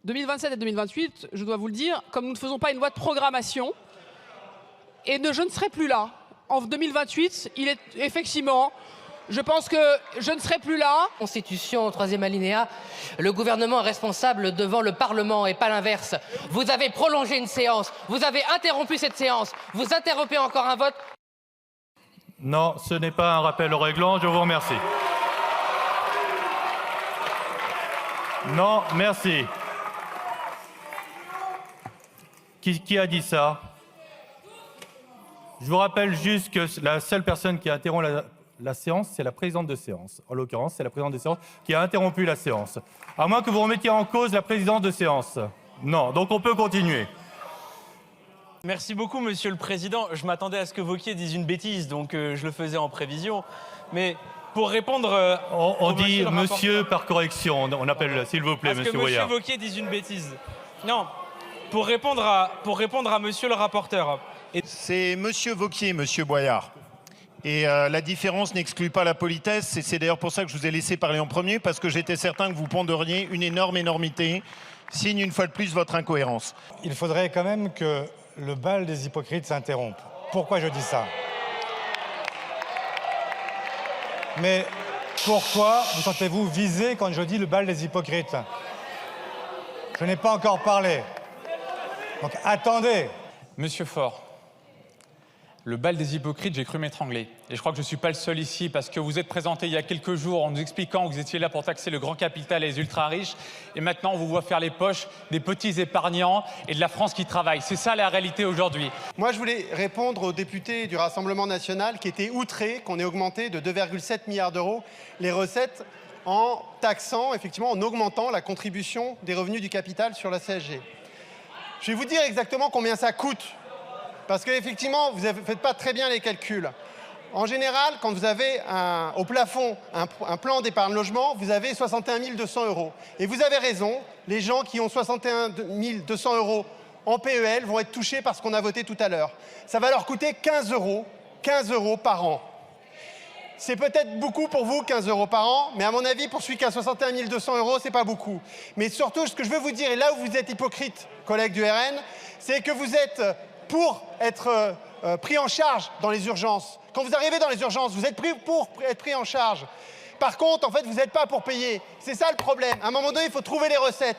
2027 et 2028, je dois vous le dire, comme nous ne faisons pas une loi de programmation, et je ne serai plus là. En 2028, il est effectivement, je pense que je ne serai plus là. Constitution, troisième alinéa, le gouvernement est responsable devant le Parlement et pas l'inverse. Vous avez prolongé une séance, vous avez interrompu cette séance, vous interrompez encore un vote. Non, ce n'est pas un rappel au règlement, je vous remercie. Non, merci. Qui a dit ça? Je vous rappelle juste que la seule personne qui a interrompu la séance, c'est la présidente de séance. En l'occurrence, c'est la présidente de séance qui a interrompu la séance. À moins que vous remettiez en cause la présidente de séance. Non, donc on peut continuer. Merci beaucoup, Monsieur le Président. Je m'attendais à ce que Wauquiez dise une bêtise, donc je le faisais en prévision. Mais pour répondre... on dit monsieur par correction. On appelle, s'il vous plaît, Monsieur Boyard. Monsieur Wauquiez dise une bêtise. Non, pour répondre à Monsieur le rapporteur. C'est Monsieur Wauquiez, Monsieur Boyard. Et la différence n'exclut pas la politesse. Et c'est d'ailleurs pour ça que je vous ai laissé parler en premier, parce que j'étais certain que vous ponderiez une énorme énormité, signe une fois de plus votre incohérence. Il faudrait quand même que le bal des hypocrites s'interrompe. Pourquoi je dis ça? Mais pourquoi vous sentez-vous visé quand je dis le bal des hypocrites? Je n'ai pas encore parlé. Donc attendez. Monsieur Faure, le bal des hypocrites, j'ai cru m'étrangler. Et je crois que je ne suis pas le seul ici, parce que vous êtes présenté il y a quelques jours en nous expliquant que vous étiez là pour taxer le grand capital et les ultra-riches. Et maintenant, on vous voit faire les poches des petits épargnants et de la France qui travaille. C'est ça la réalité aujourd'hui. Moi, je voulais répondre aux députés du Rassemblement national qui étaient outrés qu'on ait augmenté de 2,7 milliards d'euros les recettes en taxant, effectivement, en augmentant la contribution des revenus du capital sur la CSG. Je vais vous dire exactement combien ça coûte. Parce qu'effectivement, vous ne faites pas très bien les calculs. En général, quand vous avez au plafond un plan d'épargne logement, vous avez 61 200 euros. Et vous avez raison, les gens qui ont 61 200 euros en PEL vont être touchés par ce qu'on a voté tout à l'heure. Ça va leur coûter 15 euros par an. C'est peut-être beaucoup pour vous, 15 euros par an, mais à mon avis, pour celui qui a 61 200 euros, c'est pas beaucoup. Mais surtout, ce que je veux vous dire, et là où vous êtes hypocrite, collègues du RN, c'est que vous êtes pour être pris en charge dans les urgences. Quand vous arrivez dans les urgences, vous êtes pris pour être pris en charge. Par contre, en fait, vous n'êtes pas pour payer. C'est ça le problème. À un moment donné, il faut trouver les recettes.